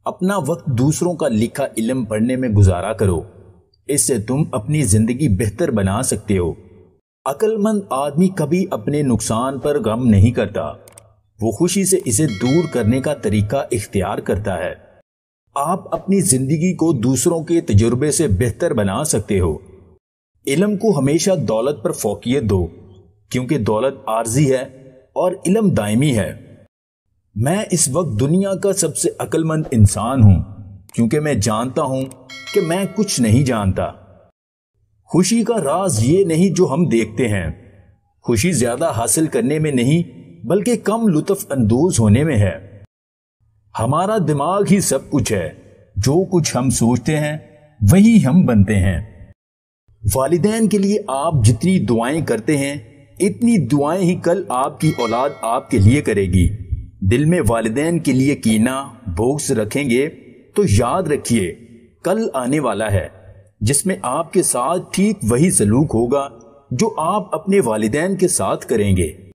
اپنا وقت دوسروں کا لکھا علم پڑھنے میں گزارا کرو، اس سے تم اپنی زندگی بہتر بنا سکتے ہو۔ عقل مند آدمی کبھی اپنے نقصان پر غم نہیں کرتا، وہ خوشی سے اسے دور کرنے کا طریقہ اختیار کرتا ہے۔ آپ اپنی زندگی کو دوسروں کے تجربے سے بہتر بنا سکتے ہو۔ علم کو ہمیشہ دولت پر فوقیت دو، کیونکہ دولت عارضی ہے اور علم دائمی ہے۔ میں اس وقت دنیا کا سب سے عقل مند انسان ہوں، کیونکہ میں جانتا ہوں کہ میں کچھ نہیں جانتا۔ خوشی کا راز یہ نہیں جو ہم دیکھتے ہیں، خوشی زیادہ حاصل کرنے میں نہیں بلکہ کم لطف اندوز ہونے میں ہے۔ ہمارا دماغ ہی سب کچھ ہے، جو کچھ ہم سوچتے ہیں وہی ہم بنتے ہیں۔ والدین کے لیے آپ جتنی دعائیں کرتے ہیں اتنی دعائیں ہی کل آپ کی اولاد آپ کے لیے کرے گی۔ دل میں والدین کے لیے کینہ بغض رکھیں گے تو یاد رکھیے کل آنے والا ہے جس میں آپ کے ساتھ ٹھیک وہی سلوک ہوگا جو آپ اپنے والدین کے ساتھ کریں گے۔